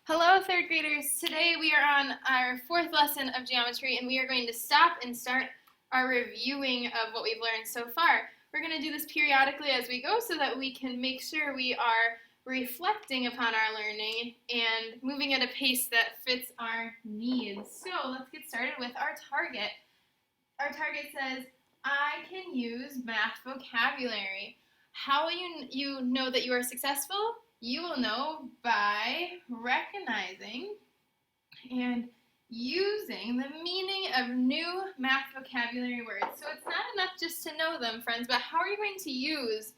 Hello, third graders. Today we are on our fourth lesson of geometry and we are going to stop and start our reviewing of what we've learned so far. We're going to do this periodically as we go so that we can make sure we are reflecting upon our learning and moving at a pace that fits our needs. So let's get started with our target. Our target says, I can use math vocabulary. How will you know that you are successful? You will know by recognizing and using the meaning of new math vocabulary words. So it's not enough just to know them, friends, but how are you going to use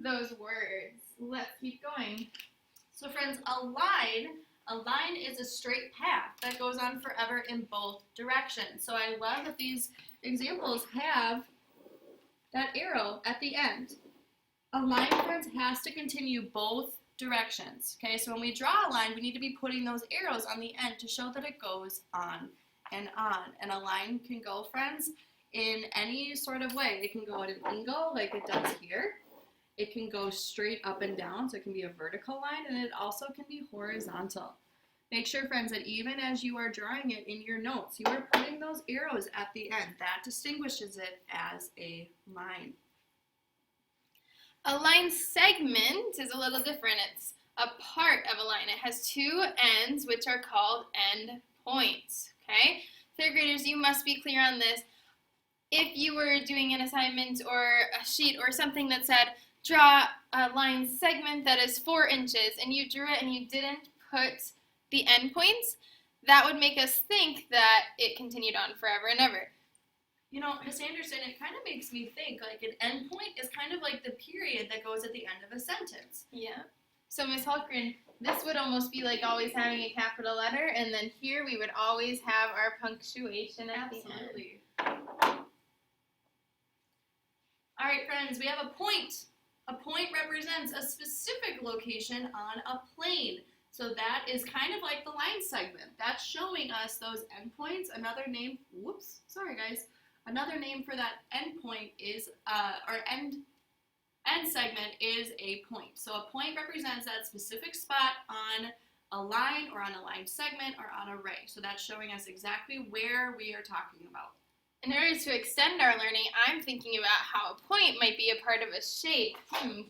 those words? Let's keep going. So friends, a line is a straight path that goes on forever in both directions. So I love that these examples have that arrow at the end. A line, friends, has to continue both directions. Okay, so when we draw a line, we need to be putting those arrows on the end to show that it goes on and on. And a line can go, friends, in any sort of way. It can go at an angle like it does here. It can go straight up and down, so it can be a vertical line, and it also can be horizontal. Make sure, friends, that even as you are drawing it in your notes, you are putting those arrows at the end. That distinguishes it as a line. A line segment is a little different. It's a part of a line. It has two ends, which are called end points. Okay? Third graders, you must be clear on this. If you were doing an assignment or a sheet or something that said, draw a line segment that is 4 inches, and you drew it and you didn't put the end points, that would make us think that it continued on forever and ever. You know, Miss Anderson, it kind of makes me think like an endpoint is kind of like the period that goes at the end of a sentence. Yeah. So Miss Hulkgren, this would almost be like always having a capital letter, and then here we would always have our punctuation at the end. Absolutely. All right, friends, we have a point. A point represents a specific location on a plane. So that is kind of like the line segment. That's showing us those endpoints. Another name, whoops, sorry guys. Another name for that endpoint is, end segment is a point. So a point represents that specific spot on a line or on a line segment or on a ray. So that's showing us exactly where we are talking about. In order to extend our learning, I'm thinking about how a point might be a part of a shape.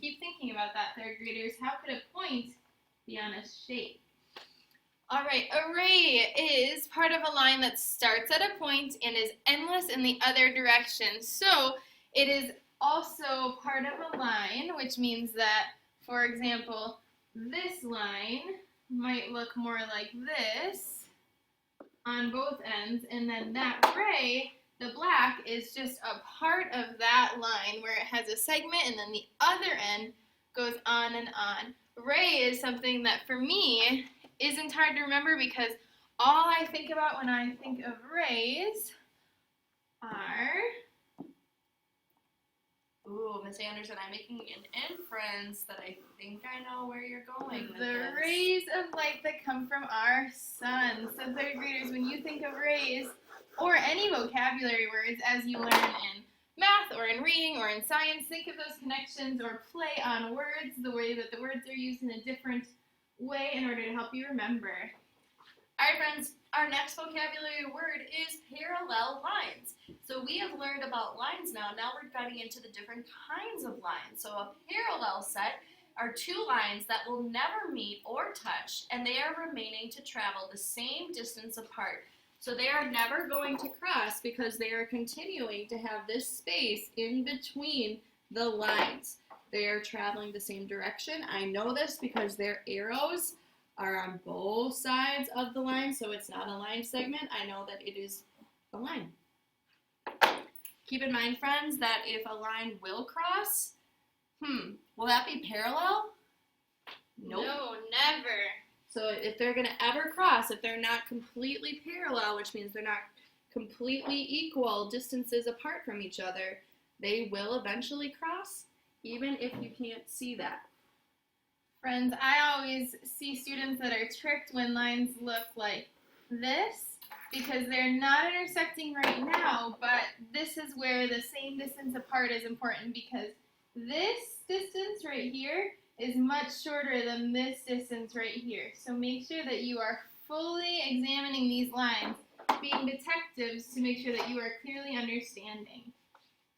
Keep thinking about that, third graders. How could a point be on a shape? All right, a ray is part of a line that starts at a point and is endless in the other direction. So it is also part of a line, which means that, for example, this line might look more like this on both ends, and then that ray, the black, is just a part of that line where it has a segment and then the other end goes on and on. Ray is something that for me isn't hard to remember because all I think about when I think of rays are... Ooh, Miss Anderson, I'm making an inference that I think I know where you're going with the this. rays of light that come from our sun. So third graders, when you think of rays, or any vocabulary words as you learn in math or in reading or in science, think of those connections or play on words, the way that the words are used in a different way in order to help you remember. All right, friends, our next vocabulary word is parallel lines. So we have learned about lines now. Now we're getting into the different kinds of lines. So a parallel set are two lines that will never meet or touch, and they are remaining to travel the same distance apart. So they are never going to cross because they are continuing to have this space in between the lines. They are traveling the same direction. I know this because their arrows are on both sides of the line, so it's not a line segment. I know that it is a line. Keep in mind, friends, that if a line will cross, will that be parallel? Nope. No, never. So if they're going to ever cross, if they're not completely parallel, which means they're not completely equal distances apart from each other, they will eventually cross, even if you can't see that. Friends, I always see students that are tricked when lines look like this because they're not intersecting right now, but this is where the same distance apart is important because this distance right here is much shorter than this distance right here. So make sure that you are fully examining these lines, being detectives to make sure that you are clearly understanding.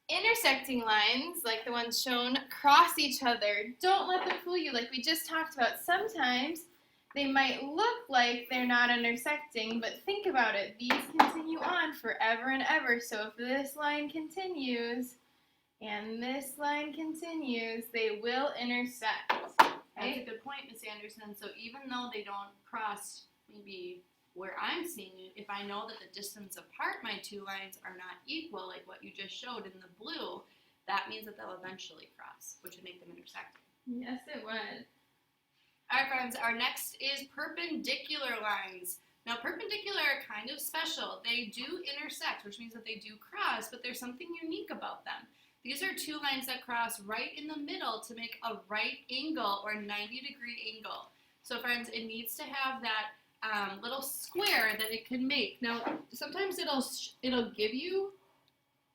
Intersecting lines, like the ones shown, cross each other. Don't let them fool you, like we just talked about. Sometimes they might look like they're not intersecting, but think about it. These continue on forever and ever. So if this line continues and this line continues, they will intersect. That's a good point, Miss Anderson. So even though they don't cross maybe where I'm seeing it, if I know that the distance apart my two lines are not equal, like what you just showed in the blue, that means that they'll eventually cross, which would make them intersect. Yes, it would. All right, friends, our next is perpendicular lines. Now, perpendicular are kind of special. They do intersect, which means that they do cross, but there's something unique about them. These are two lines that cross right in the middle to make a right angle or 90-degree angle. So, friends, it needs to have that little square that it can make. Now, sometimes it'll give you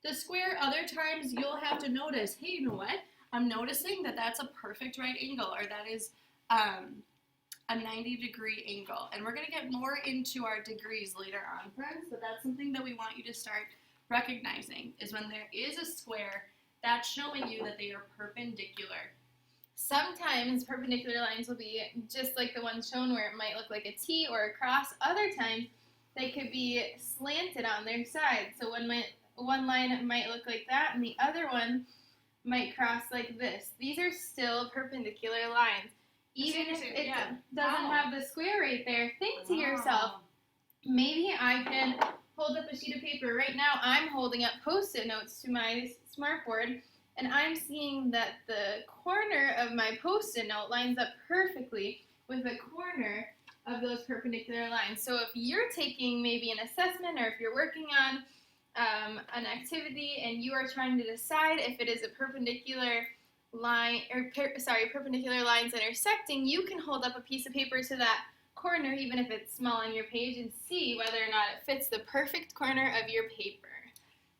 the square. Other times you'll have to notice, hey, you know what? I'm noticing that that's a perfect right angle, or that is a 90-degree angle. And we're going to get more into our degrees later on, friends, but that's something that we want you to start recognizing, is when there is a square, that's showing you that they are perpendicular. Sometimes perpendicular lines will be just like the ones shown where it might look like a T or a cross. Other times they could be slanted on their side. So one line might look like that and the other one might cross like this. These are still perpendicular lines. Even if it doesn't have the square right there, think to yourself, maybe I can hold up a sheet of paper. Right now I'm holding up Post-it notes to my smartboard, and I'm seeing that the corner of my Post-it note lines up perfectly with the corner of those perpendicular lines. So if you're taking maybe an assessment, or if you're working on an activity and you are trying to decide if it is a perpendicular line, or perpendicular lines intersecting, you can hold up a piece of paper to that corner, even if it's small on your page, and see whether or not it fits the perfect corner of your paper.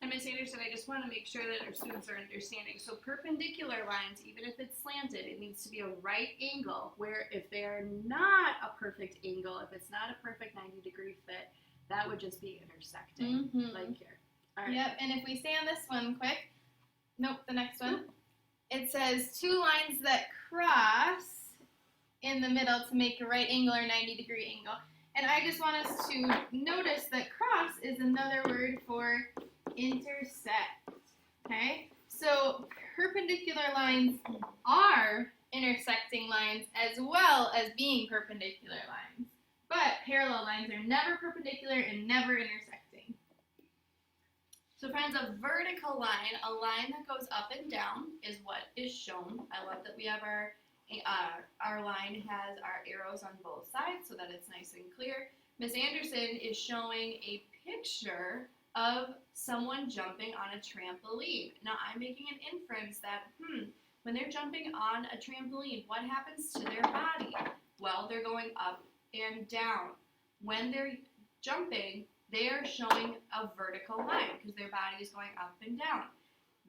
And Ms. Anderson, I just want to make sure that our students are understanding. So perpendicular lines, even if it's slanted, it needs to be a right angle, where if they're not a perfect angle, if it's not a perfect 90-degree fit, that would just be intersecting, like here. All right. Yep, and if we stay on this one quick, the next one, it says two lines that cross in the middle to make a right angle or 90-degree angle. And I just want us to notice that cross is another word for intersect, okay? So perpendicular lines are intersecting lines as well as being perpendicular lines. But parallel lines are never perpendicular and never intersecting. So friends, a vertical line, a line that goes up and down, is what is shown. I love that we have our line has our arrows on both sides so that it's nice and clear. Ms. Anderson is showing a picture of someone jumping on a trampoline. Now I'm making an inference that, when they're jumping on a trampoline, what happens to their body? Well, they're going up and down. When they're jumping, they are showing a vertical line because their body is going up and down.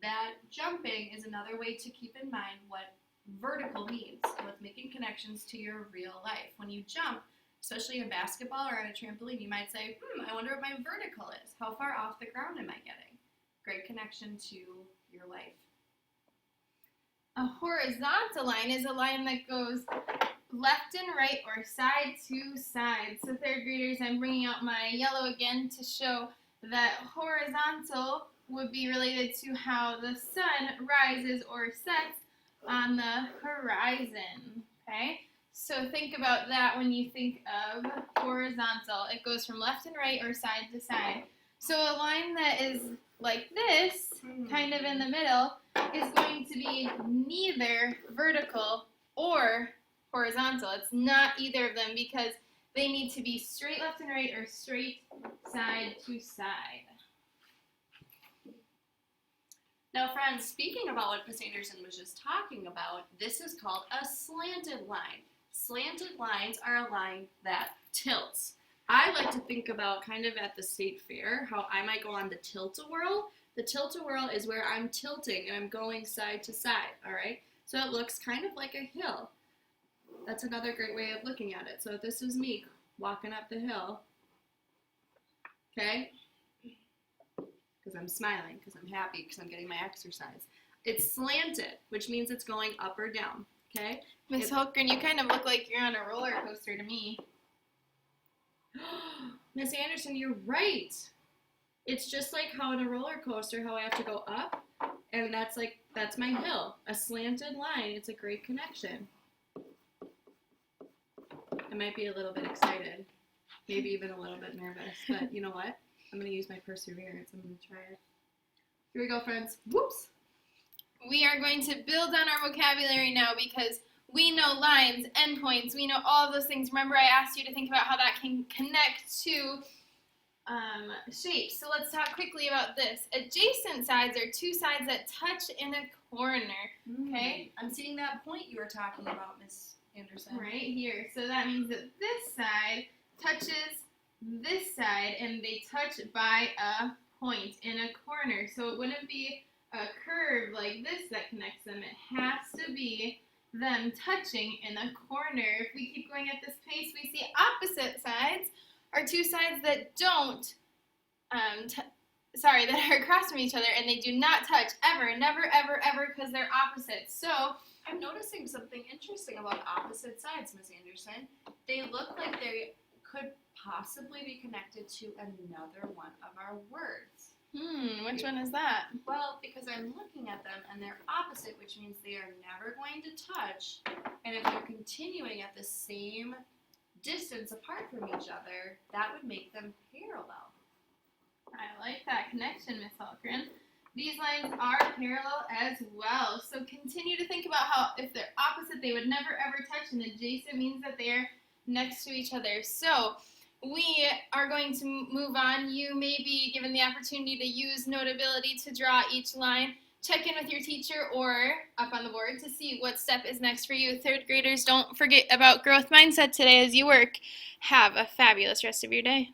That jumping is another way to keep in mind what vertical means. So it's making connections to your real life. When you jump, especially in basketball or on a trampoline, you might say, I wonder what my vertical is. How far off the ground am I getting? Great connection to your life. A horizontal line is a line that goes left and right or side to side. So third graders, I'm bringing out my yellow again to show that horizontal would be related to how the sun rises or sets on the horizon, okay? So think about that when you think of horizontal. It goes from left and right or side to side. So a line that is like this, kind of in the middle, is going to be neither vertical or horizontal. It's not either of them because they need to be straight left and right or straight side to side. Now, friends, speaking about what Ms. Anderson was just talking about, this is called a slanted line. Slanted lines are a line that tilts. I like to think about kind of at the state fair how I might go on the tilt-a-whirl. The tilt-a-whirl is where I'm tilting and I'm going side to side, all right? So it looks kind of like a hill. That's another great way of looking at it. So if this was me walking up the hill, okay? Because I'm smiling, because I'm happy, because I'm getting my exercise. It's slanted, which means it's going up or down, okay? Miss Holgren, you kind of look like you're on a roller coaster to me. Miss Anderson, you're right. It's just like how in a roller coaster, how I have to go up, and that's my hill. A slanted line. It's a great connection. I might be a little bit excited, maybe even a little bit nervous, but you know what? I'm going to use my perseverance. I'm going to try it. Here we go, friends. Whoops. We are going to build on our vocabulary now because we know lines, endpoints, we know all of those things. Remember, I asked you to think about how that can connect to shapes. So let's talk quickly about this. Adjacent sides are two sides that touch in a corner. Okay? I'm seeing that point you were talking about, Miss Anderson. Right here. So that means that this side touches this side, and they touch by a point in a corner. So it wouldn't be a curve like this that connects them. It has to be them touching in a corner. If we keep going at this pace, we see opposite sides are two sides that don't, that are across from each other, and they do not touch ever, never, ever, ever, because they're opposites. So I'm noticing something interesting about opposite sides, Miss Anderson. They look like they could possibly be connected to another one of our words. Which one is that? Well, because I'm looking at them and they're opposite, which means they are never going to touch. And if they're continuing at the same distance apart from each other, that would make them parallel. I like that connection, Miss Holgren. These lines are parallel as well. So continue to think about how if they're opposite, they would never ever touch, and adjacent means that they're next to each other. So we are going to move on. You may be given the opportunity to use Notability to draw each line. Check in with your teacher or up on the board to see what step is next for you. Third graders, don't forget about growth mindset today as you work. Have a fabulous rest of your day.